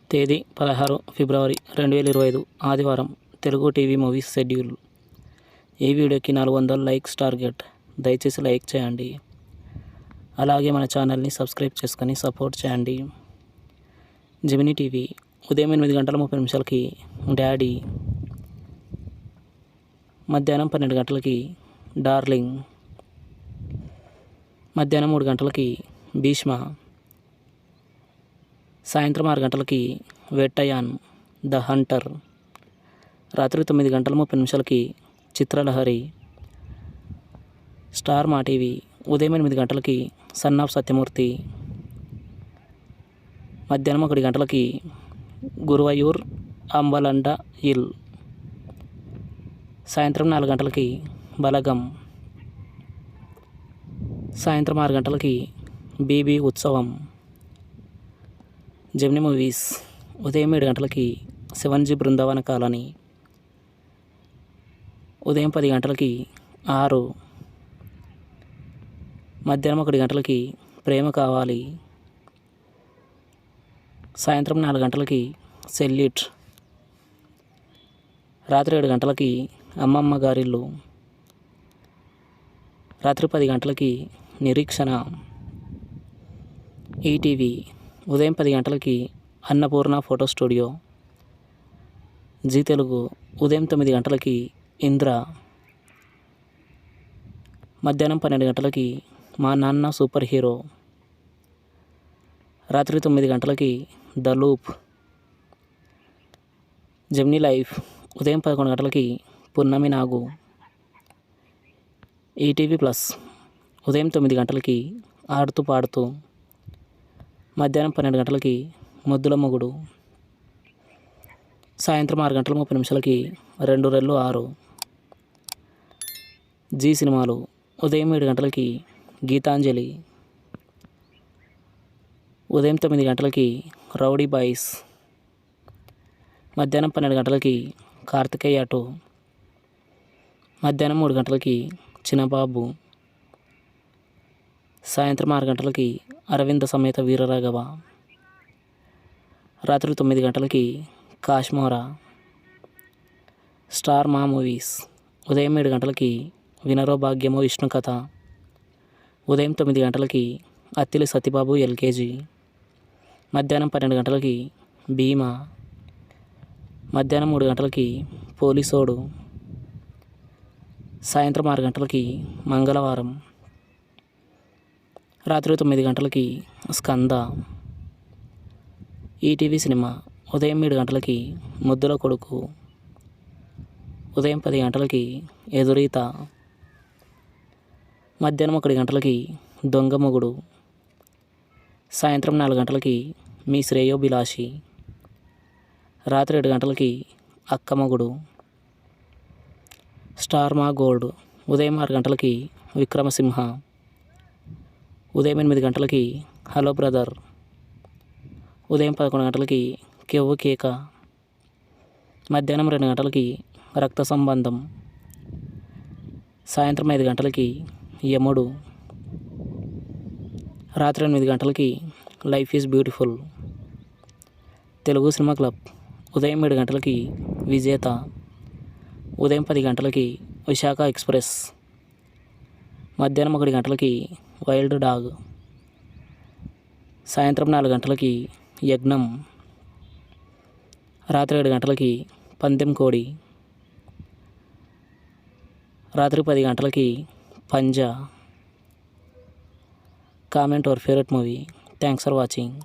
తేదీ 16 ఫిబ్రవరి 2025 ఆదివారం. Telugu TV movies schedule. ఈ వీడియోకి 400 లైక్స్ టార్గెట్. దయచేసి లైక్ చేయండి. అలాగే మన ఛానల్ని సబ్స్క్రైబ్ చేసుకొని సపోర్ట్ చేయండి. జెమినీ టీవీ ఉదయం 8:30 డాడీ, మధ్యాహ్నం 12 గంటలకి డార్లింగ్, మధ్యాహ్నం 3 గంటలకి భీష్మ, సాయంత్రం 6 గంటలకి వేట్టయాన్ ద హంటర్, రాత్రి 9:30 చిత్రలహరి. స్టార్ మా టీవీ ఉదయం 8 గంటలకి సన్ ఆఫ్ సత్యమూర్తి, మధ్యాహ్నం 1 గంటలకి గురువయూర్ అంబలండ ఇల్, సాయంత్రం 4 గంటలకి బలగం, సాయంత్రం 6 గంటలకి బీబీ ఉత్సవం. జెమినీ మూవీస్ ఉదయం 7 గంటలకి 7G బృందావన కాలనీ, ఉదయం 10 గంటలకి 6, మధ్యాహ్నం 1 గంటలకి ప్రేమ కావాలి, సాయంత్రం 4 గంటలకి సెల్యూట్, రాత్రి 7 గంటలకి అమ్మమ్మ గారిల్లు, రాత్రి 10 గంటలకి నిరీక్షణ. ఈటీవీ ఉదయం 10 గంటలకి అన్నపూర్ణ ఫోటో స్టూడియో. జీ తెలుగు ఉదయం 9 గంటలకి ఇంద్ర, మధ్యాహ్నం 12 గంటలకి మా నాన్న సూపర్ హీరో, రాత్రి 9 గంటలకి ద లూప్. జెమినీ లైఫ్ ఉదయం 11 గంటలకి పున్నమి నాగు. ఈటీవీ ప్లస్ ఉదయం 9 గంటలకి ఆడుతూ పాడుతూ, మధ్యాహ్నం 12 గంటలకి ముద్దుల మొగుడు, సాయంత్రం 6:30 2 రెళ్ళు 6. జీ సినిమాలు ఉదయం 7 గంటలకి గీతాంజలి, ఉదయం 9 గంటలకి రౌడీ బాయ్స్, మధ్యాహ్నం 12 గంటలకి కార్తికేయ 2, మధ్యాహ్నం 3 గంటలకి చిన్నబాబు, సాయంత్రం 6 గంటలకి అరవింద సమేత వీరరాఘవ, రాత్రి 9 గంటలకి కాశ్మోరా. స్టార్ మా మూవీస్ ఉదయం 7 గంటలకి వినరో భాగ్యము విష్ణు కథ, ఉదయం 9 గంటలకి అత్తిలి సత్యబాబు ఎల్కేజీ, మధ్యాహ్నం 12 గంటలకి భీమా, మధ్యాహ్నం 3 గంటలకి పోలీసోడు, సాయంత్రం 6 గంటలకి మంగళవారం, రాత్రి 9 గంటలకి స్కంద. ఈటీవీ సినిమా ఉదయం 7 గంటలకి ముద్దుల కొడుకు, ఉదయం 10 గంటలకి ఎదురీత, మధ్యాహ్నం 1 గంటలకి దొంగ మొగుడు, సాయంత్రం 4 గంటలకి మీ శ్రేయోభిలాషి, రాత్రి 7 గంటలకి అక్క మొగుడు. స్టార్ మా గోల్డ్ ఉదయం 6 గంటలకి విక్రమసింహ, ఉదయం 8 గంటలకి హలో బ్రదర్, ఉదయం 11 గంటలకి కెవ్వు కేక, మధ్యాహ్నం 2 గంటలకి రక్త సంబంధం, సాయంత్రం 5 గంటలకి యముడు, రాత్రి 8 గంటలకి life is beautiful. Telugu cinema club ఉదయం 7 గంటలకి విజేత, ఉదయం 10 గంటలకి విశాఖ ఎక్స్ప్రెస్, మధ్యాహ్నం 1 గంటలకి వైల్డ్ డాగ్, సాయంత్రం 4 గంటలకి యజ్ఞం, రాత్రి 7 గంటలకి పందెం కోడి, రాత్రి 10 గంటలకి Panjaa. Comment your favourite movie. Thanks for watching.